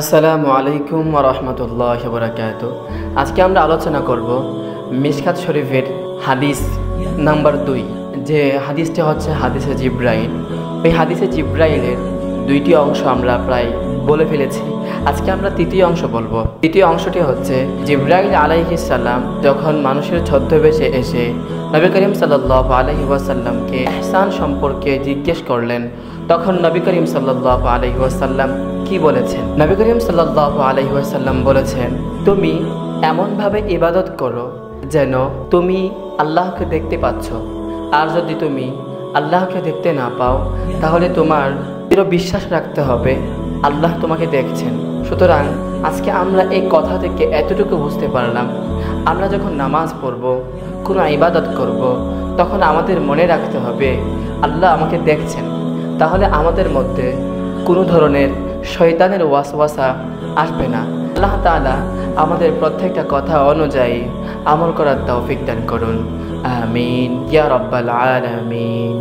আসসালামু আলাইকুম ওয়া রাহমাতুল্লাহি ওয়া বারাকাতুহু। আজকে আমরা আলোচনা করব মিশকাত শরীফের হাদিস নাম্বার 2, যে হাদিসটি হচ্ছে হাদিসে জিব্রাইল। এই হাদিসে জিব্রাইলের দুইটি অংশ আমরা প্রায় বলে ফেলেছি। আজকে আমরা তৃতীয় অংশ বলবো। তৃতীয় অংশটি হচ্ছে জিব্রাইল আলাইহিস সালাম যখন মানুষের ছদ্মবেশে এসে নবী করিম সাল্লাল্লাহু আলাইহি ওয়াসাল্লামকে ইহসান সম্পর্কে জিজ্ঞেস করলেন, তখন নবী করিম সাল্লাল্লাহু আলাইহি ওয়াসাল্লাম কি বলেছেন? নবী করিম সাল্লাল্লাহু আলাইহি ওয়াসাল্লাম বলেছেন, তুমি এমনভাবে ইবাদত করো যেন তুমি আল্লাহকে দেখতে পাচ্ছ, আর যদি তুমি আল্লাহকে দেখতে না পাও তাহলে তোমার দৃঢ় বিশ্বাস রাখতে হবে আল্লাহ তোমাকে দেখছেন। সুতরাং আজকে আমরা এই কথা থেকে এতটুকু বুঝতে পারলাম, আমরা যখন নামাজ পড়ব, কোনো ইবাদত করব, তখন আমাদের মনে রাখতে হবে আল্লাহ আমাকে দেখছেন। তাহলে আমাদের মধ্যে কোনো ধরনের শয়তানের ওয়াসওয়াসা আসবে না। আল্লাহ তাআলা আমাদের প্রত্যেকটা কথা অনুযায়ী আমল করার তৌফিক দান করুন। আমিন ইয়া রাব্বাল আলামিন।